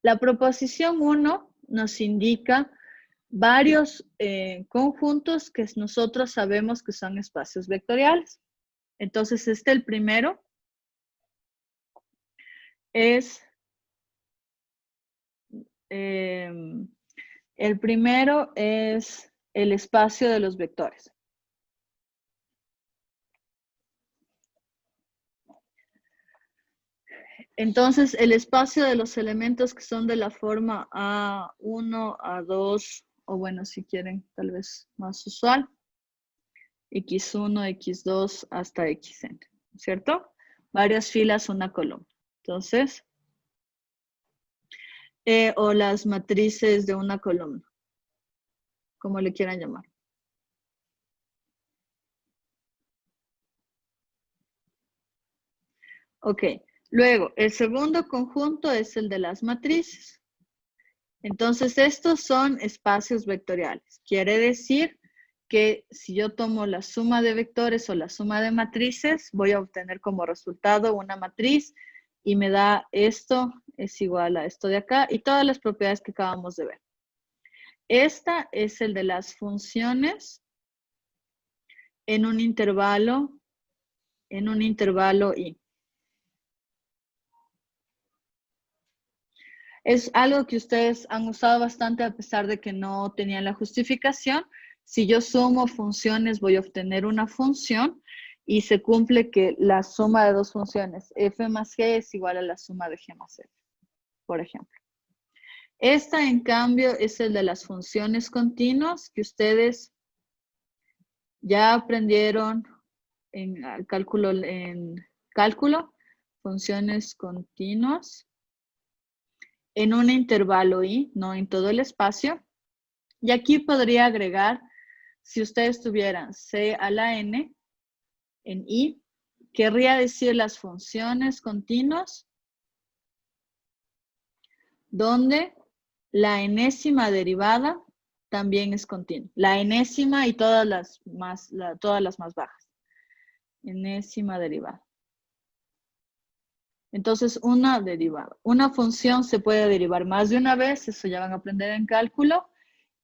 La proposición 1 nos indica varios conjuntos que nosotros sabemos que son espacios vectoriales. Entonces, el primero es el espacio de los vectores. Entonces, el espacio de los elementos que son de la forma A1, A2, o bueno, si quieren, tal vez más usual, X1, X2, hasta Xn, ¿cierto? Varias filas, una columna. Entonces, o las matrices de una columna, como le quieran llamar. Ok, luego, el segundo conjunto es el de las matrices. Entonces, estos son espacios vectoriales. Quiere decir que si yo tomo la suma de vectores o la suma de matrices, voy a obtener como resultado una matriz y me da esto es igual a esto de acá y todas las propiedades que acabamos de ver. Esta es el de las funciones en un intervalo I. Es algo que ustedes han usado bastante a pesar de que no tenían la justificación. Si yo sumo funciones, voy a obtener una función y se cumple que la suma de dos funciones, f más g, es igual a la suma de g más f, por ejemplo. Esta, en cambio, es el de las funciones continuas que ustedes ya aprendieron en cálculo, funciones continuas, en un intervalo I, no en todo el espacio. Y aquí podría agregar, si ustedes tuvieran C a la N en I, querría decir las funciones continuas donde la enésima derivada también es continua. La enésima y todas las más bajas. Enésima derivada. Entonces, una derivada. Una función se puede derivar más de una vez, eso ya van a aprender en cálculo,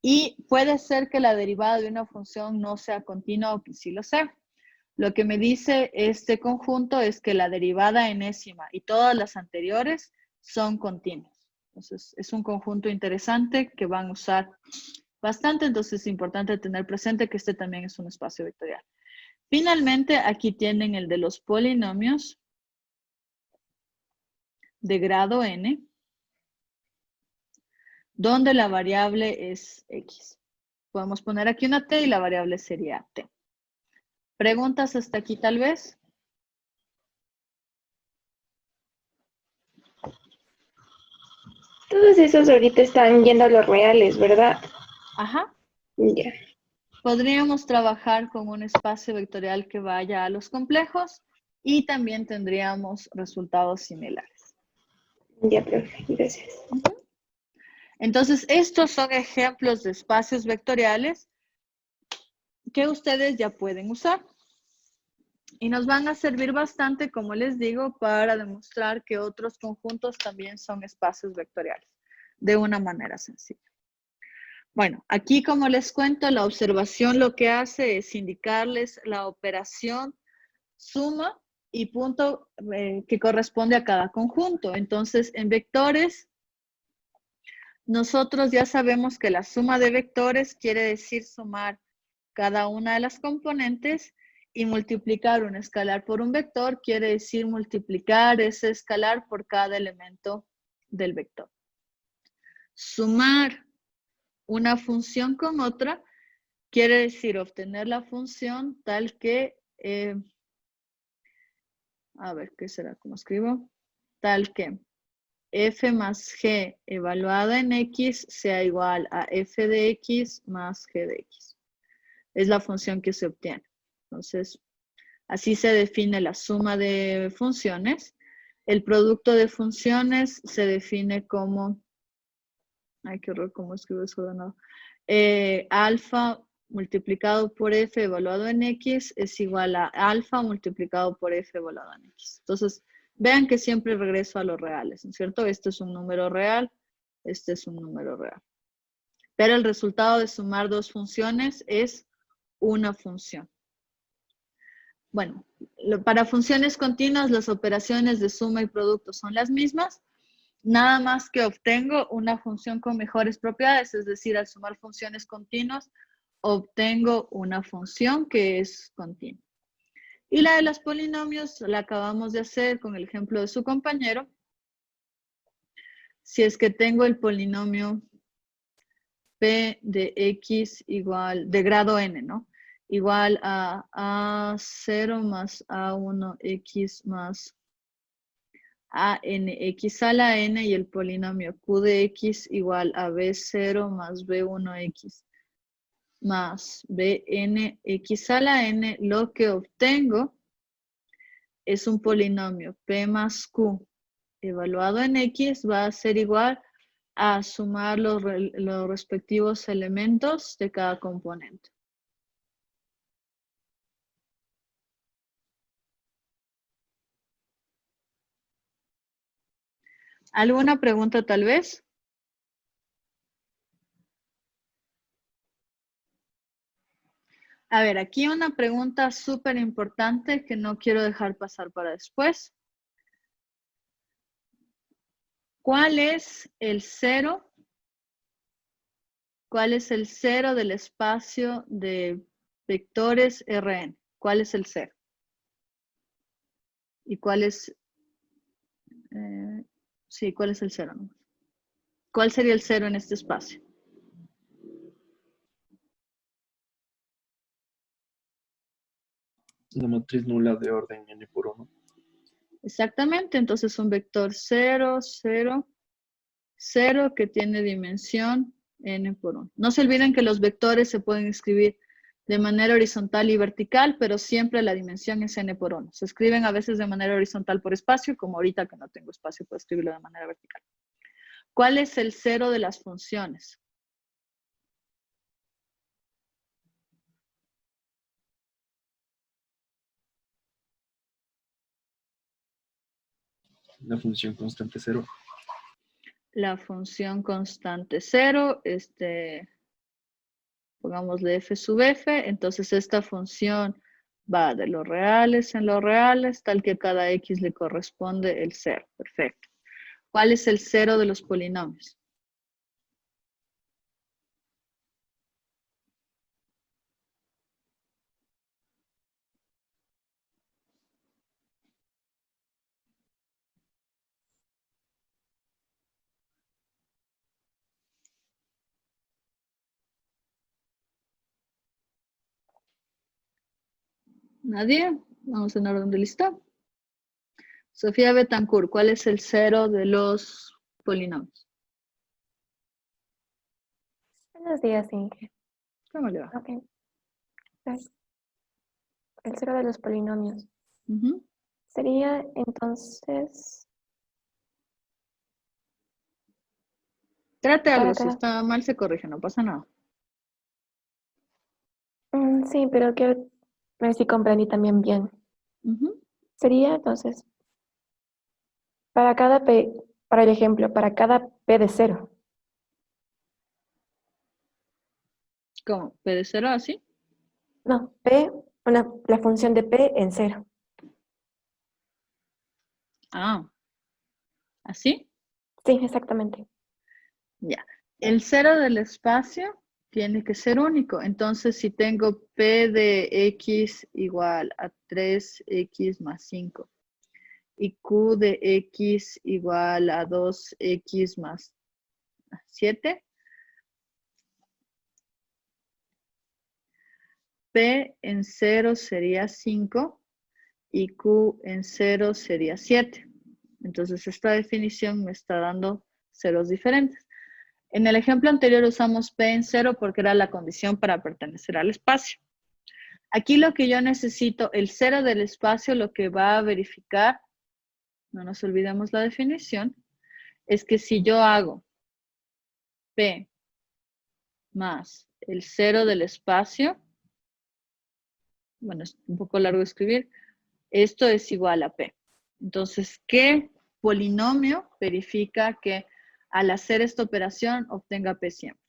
y puede ser que la derivada de una función no sea continua o que sí lo sea. Lo que me dice este conjunto es que la derivada enésima y todas las anteriores son continuas. Entonces, es un conjunto interesante que van a usar bastante, entonces es importante tener presente que este también es un espacio vectorial. Finalmente, aquí tienen el de los polinomios de grado n, donde la variable es x. Podemos poner aquí una t y la variable sería t. ¿Preguntas hasta aquí tal vez? Todos esos ahorita están yendo a los reales, ¿verdad? Ajá. Ya. Podríamos trabajar con un espacio vectorial que vaya a los complejos y también tendríamos resultados similares. Ya, profe, gracias. Entonces, estos son ejemplos de espacios vectoriales que ustedes ya pueden usar. Y nos van a servir bastante, como les digo, para demostrar que otros conjuntos también son espacios vectoriales, de una manera sencilla. Bueno, aquí como les cuento, la observación lo que hace es indicarles la operación suma y punto que corresponde a cada conjunto. Entonces, en vectores, nosotros ya sabemos que la suma de vectores quiere decir sumar cada una de las componentes y multiplicar un escalar por un vector quiere decir multiplicar ese escalar por cada elemento del vector. Sumar una función con otra quiere decir obtener la función tal que, a ver, ¿qué será? ¿Cómo escribo? Tal que f más g evaluada en x sea igual a f de x más g de x. Es la función que se obtiene. Entonces, así se define la suma de funciones. El producto de funciones se define como, ay, qué horror, ¿cómo escribo eso de nuevo? Alfa multiplicado por f evaluado en x es igual a alfa multiplicado por f evaluado en x. Entonces, vean que siempre regreso a los reales, ¿no es cierto? Este es un número real, este es un número real. Pero el resultado de sumar dos funciones es una función. Bueno, para funciones continuas las operaciones de suma y producto son las mismas, nada más que obtengo una función con mejores propiedades, es decir, al sumar funciones continuas, obtengo una función que es continua. Y la de los polinomios la acabamos de hacer con el ejemplo de su compañero. Si es que tengo el polinomio p de x igual, de grado n, ¿no? Igual a a0 más a1x más anx a la n y el polinomio q de x igual a b0 más b1x más bnx a la n, lo que obtengo es un polinomio p más q evaluado en x va a ser igual a sumar los respectivos elementos de cada componente. ¿Alguna pregunta tal vez? A ver, aquí una pregunta súper importante que no quiero dejar pasar para después. ¿Cuál es el cero? ¿Cuál es el cero del espacio de vectores Rn? ¿Cuál es el cero? ¿Y cuál es? Sí, ¿cuál es el cero? ¿Cuál sería el cero en este espacio? La matriz nula de orden n por 1. Exactamente, entonces un vector 0, 0, 0 que tiene dimensión n por 1. No se olviden que los vectores se pueden escribir de manera horizontal y vertical, pero siempre la dimensión es n por 1. Se escriben a veces de manera horizontal por espacio, como ahorita que no tengo espacio para escribirlo de manera vertical. ¿Cuál es el cero de las funciones? La función constante 0. La función constante 0, pongámosle f sub f, entonces esta función va de los reales en los reales, tal que a cada x le corresponde el 0. Perfecto. ¿Cuál es el cero de los polinomios? ¿Nadie? Vamos en orden de lista. Sofía Betancourt, ¿cuál es el cero de los polinomios? Buenos días, Ingrid. ¿Cómo le va? Ok. Pues, el cero de los polinomios. Sería entonces Trate algo, para si cada... está mal se corrige, no pasa nada. Sí, pero quiero ver si comprendí también bien. Sería entonces para cada P, para el ejemplo, para cada P de 0. ¿Cómo? ¿P de 0 así? No, P, la función de P en 0. Ah, ¿así? Sí, exactamente. Ya. El cero del espacio tiene que ser único. Entonces, si tengo P de X igual a 3X más 5 y Q de X igual a 2X más 7, P en 0 sería 5 y Q en 0 sería 7. Entonces, esta definición me está dando ceros diferentes. En el ejemplo anterior usamos P en 0 porque era la condición para pertenecer al espacio. Aquí lo que yo necesito, el 0 del espacio, lo que va a verificar, no nos olvidemos la definición, es que si yo hago P más el 0 del espacio, bueno, es un poco largo de escribir, esto es igual a P. Entonces, ¿qué polinomio verifica que al hacer esta operación obtenga P siempre.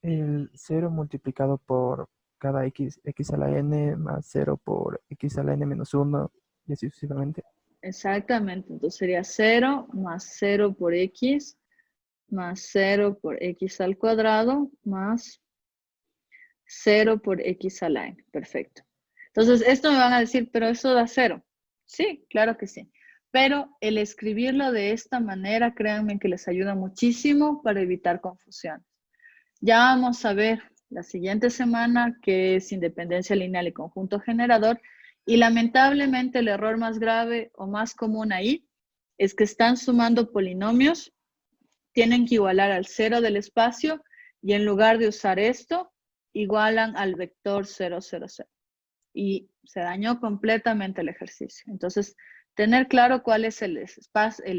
El 0 multiplicado por cada x a la n más 0 por x a la n menos 1 y así sucesivamente. Exactamente, entonces sería 0 más 0 por x más 0 por x al cuadrado más 0 por x a la n. Perfecto. Entonces, esto me van a decir, pero eso da 0. Sí, claro que sí. Pero el escribirlo de esta manera, créanme que les ayuda muchísimo para evitar confusiones. Ya vamos a ver la siguiente semana qué es independencia lineal y conjunto generador. Y lamentablemente el error más grave o más común ahí es que están sumando polinomios, tienen que igualar al cero del espacio y en lugar de usar esto, igualan al vector 0, 0, 0. Y se dañó completamente el ejercicio. Entonces, tener claro cuál es el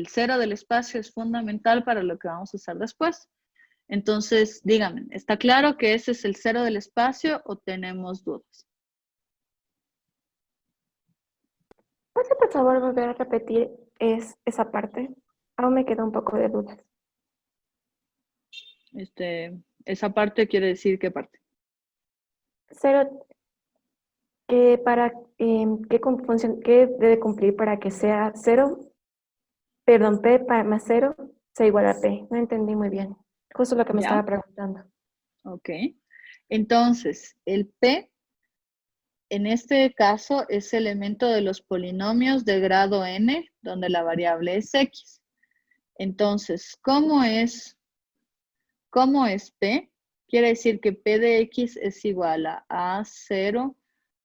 cero del espacio es fundamental para lo que vamos a usar después. Entonces, díganme, ¿está claro que ese es el cero del espacio o tenemos dudas? ¿Puede por favor volver a repetir esa parte? Aún me queda un poco de dudas. Esa parte quiere decir ¿qué parte? Cero, ¿qué debe cumplir para que sea P más 0 sea igual a P? No entendí muy bien. Justo lo que me ¿Ya? estaba preguntando. Ok. Entonces, el P, en este caso, es elemento de los polinomios de grado n, donde la variable es x. Entonces, ¿cómo es P? Quiere decir que P de x es igual a A0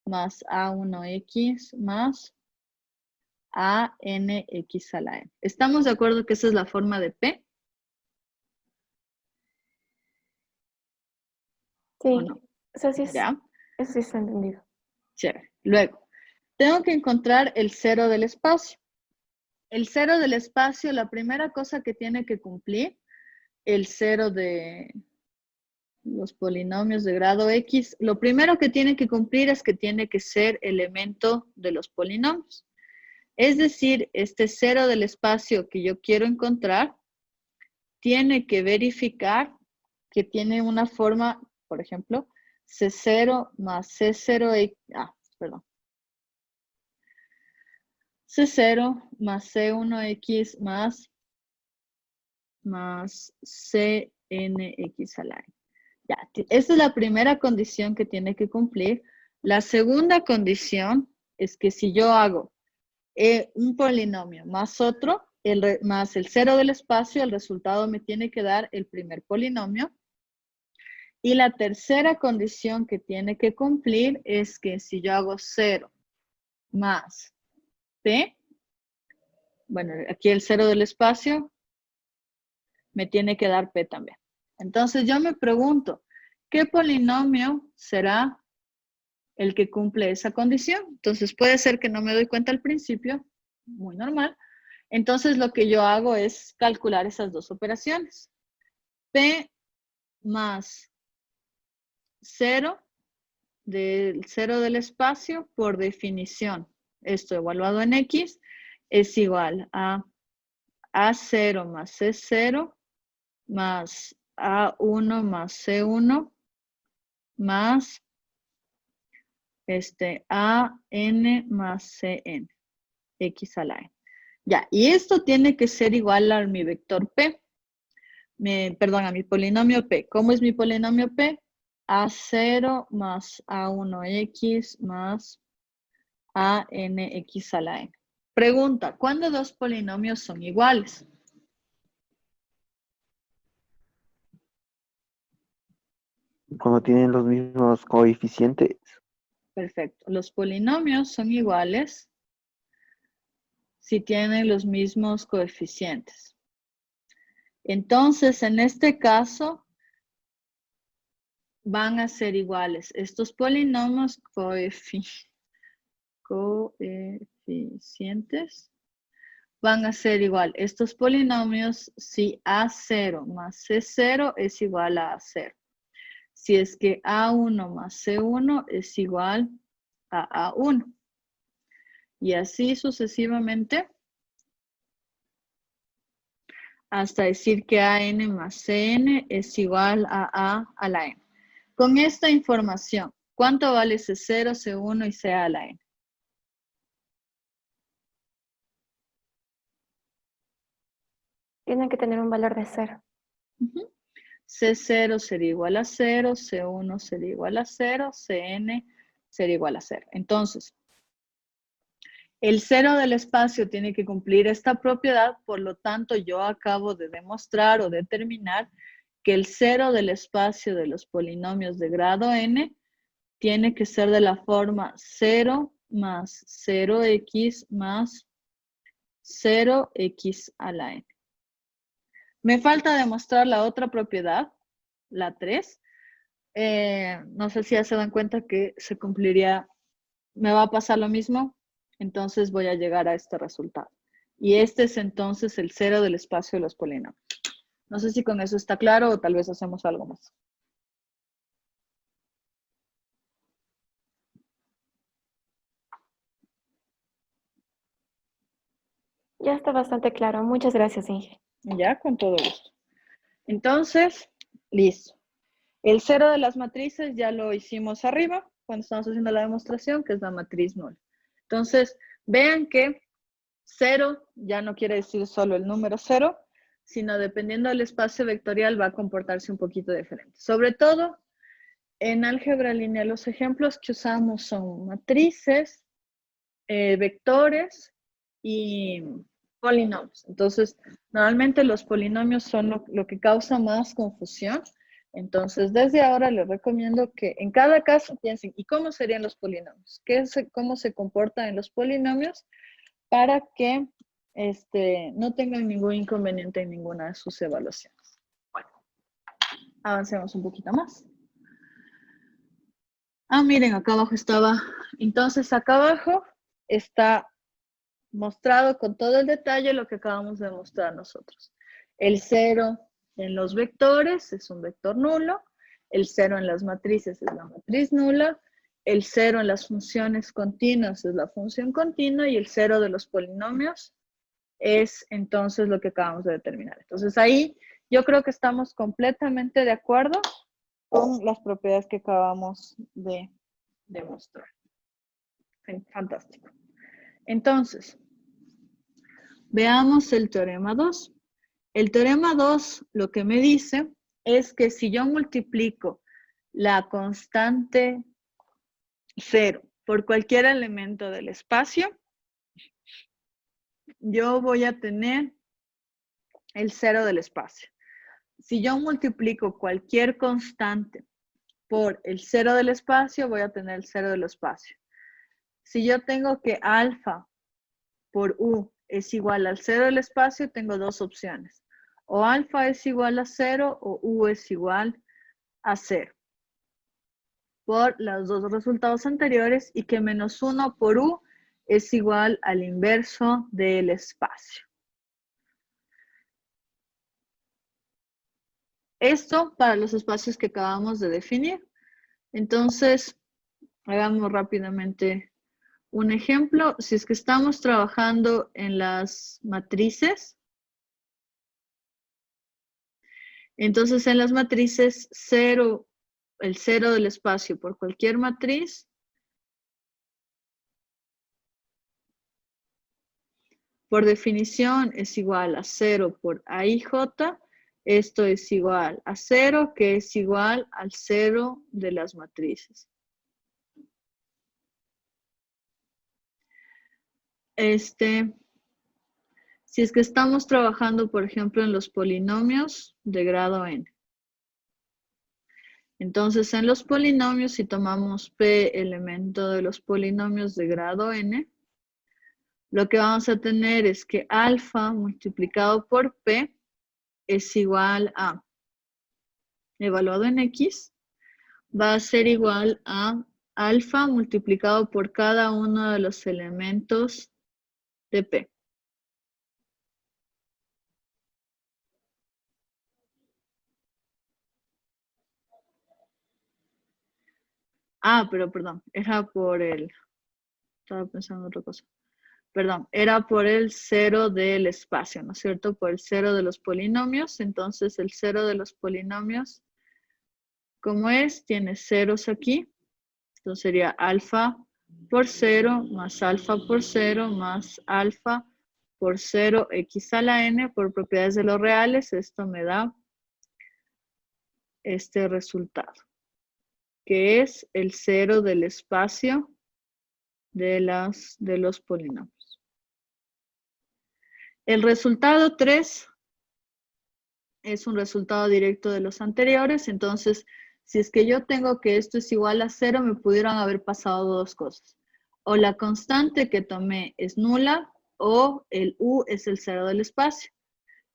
más A1x más ANX a la n. ¿Estamos de acuerdo que esa es la forma de P? Sí, ¿O no? eso sí ¿Ya? eso sí está entendido. Chévere. Luego, tengo que encontrar el cero del espacio. El cero del espacio, la primera cosa que tiene que cumplir, el cero de los polinomios de grado X, lo primero que tiene que cumplir es que tiene que ser elemento de los polinomios. Es decir, este cero del espacio que yo quiero encontrar, tiene que verificar que tiene una forma, por ejemplo, C0 más C0, perdón. C0 más C1X más CNX a la n. Ya, esa es la primera condición que tiene que cumplir. La segunda condición es que si yo hago un polinomio más otro, más el cero del espacio, el resultado me tiene que dar el primer polinomio. Y la tercera condición que tiene que cumplir es que si yo hago 0 más P, bueno, aquí el cero del espacio, me tiene que dar P también. Entonces yo me pregunto, ¿qué polinomio será el que cumple esa condición? Entonces puede ser que no me doy cuenta al principio, muy normal. Entonces lo que yo hago es calcular esas dos operaciones. P más 0 del cero del espacio, por definición, esto evaluado en X, es igual a A0 más C0 más A1 más C1 más AN más CN, X a la N. Ya, y esto tiene que ser igual a mi vector P. Perdón, a mi polinomio P. ¿Cómo es mi polinomio P? A0 más A1X más ANX a la N. Pregunta, ¿cuándo dos polinomios son iguales? Cuando tienen los mismos coeficientes. Perfecto. Los polinomios son iguales si tienen los mismos coeficientes. Entonces, en este caso, van a ser iguales. Estos polinomios coeficientes van a ser igual estos polinomios si A0 más C0 es igual a A0. Si es que A1 más C1 es igual a A1. Y así sucesivamente hasta decir que AN más CN es igual a A a la N. Con esta información, ¿cuánto vale C0, C1 y C a la N? Tienen que tener un valor de 0. C0 sería igual a 0, C1 sería igual a 0, Cn sería igual a 0. Entonces, el 0 del espacio tiene que cumplir esta propiedad, por lo tanto, yo acabo de demostrar o determinar que el 0 del espacio de los polinomios de grado n tiene que ser de la forma 0 más 0x más 0x a la n. Me falta demostrar la otra propiedad, la 3. No sé si ya se dan cuenta que se cumpliría, me va a pasar lo mismo, entonces voy a llegar a este resultado. Y este es entonces el 0 del espacio de los polinomios. No sé si con eso está claro o tal vez hacemos algo más. Ya está bastante claro. Muchas gracias, Inge. Ya, con todo gusto. Entonces, listo. El 0 de las matrices ya lo hicimos arriba, cuando estamos haciendo la demostración, que es la matriz nula. Entonces, vean que 0 ya no quiere decir solo el número 0, sino dependiendo del espacio vectorial va a comportarse un poquito diferente. Sobre todo, en álgebra lineal los ejemplos que usamos son matrices, vectores y polinomios. Entonces, normalmente los polinomios son lo que causa más confusión. Entonces, desde ahora les recomiendo que en cada caso piensen, ¿y cómo serían los polinomios? ¿Cómo se comportan en los polinomios? Para que no tengan ningún inconveniente en ninguna de sus evaluaciones. Bueno, avancemos un poquito más. Miren, acá abajo estaba. Entonces, acá abajo está mostrado con todo el detalle lo que acabamos de mostrar nosotros. El 0 en los vectores es un vector nulo, el 0 en las matrices es la matriz nula, el 0 en las funciones continuas es la función continua y el 0 de los polinomios es entonces lo que acabamos de determinar. Entonces ahí yo creo que estamos completamente de acuerdo con las propiedades que acabamos de demostrar. Fantástico. Entonces, veamos el teorema 2. El teorema 2 lo que me dice es que si yo multiplico la constante 0 por cualquier elemento del espacio, yo voy a tener el 0 del espacio. Si yo multiplico cualquier constante por el 0 del espacio, voy a tener el 0 del espacio. Si yo tengo que alfa por u es igual al 0 del espacio, tengo dos opciones. O alfa es igual a 0 o u es igual a 0. Por los dos resultados anteriores y que menos 1 por u es igual al inverso del espacio. Esto para los espacios que acabamos de definir. Entonces, hagamos rápidamente un ejemplo. Si es que estamos trabajando en las matrices, entonces en las matrices 0, el 0 del espacio por cualquier matriz, por definición es igual a 0 por AIJ. Esto es igual a 0, que es igual al 0 de las matrices. Si es que estamos trabajando, por ejemplo, en los polinomios de grado n. Entonces, en los polinomios, si tomamos P elemento de los polinomios de grado n, lo que vamos a tener es que alfa multiplicado por P es igual a, evaluado en X, va a ser igual a alfa multiplicado por cada uno de los elementos de P. Ah, pero perdón, era por el... Estaba pensando en otra cosa. Perdón, era por el cero del espacio, ¿no es cierto? Por el cero de los polinomios. Entonces, el cero de los polinomios, ¿cómo es? Tiene ceros aquí. Entonces, sería alfa por 0 más alfa por 0 más alfa por 0 x a la n por propiedades de los reales. Esto me da este resultado, que es el cero del espacio de los polinomios. El resultado 3 es un resultado directo de los anteriores. Entonces, si es que yo tengo que esto es igual a 0, me pudieron haber pasado dos cosas. O la constante que tomé es nula, o el u es el cero del espacio.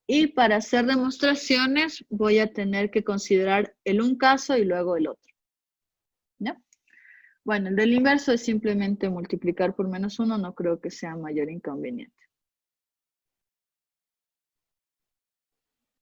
Y para hacer demostraciones voy a tener que considerar un caso y luego el otro. ¿Ya? Bueno, el del inverso es simplemente multiplicar por -1, no creo que sea mayor inconveniente.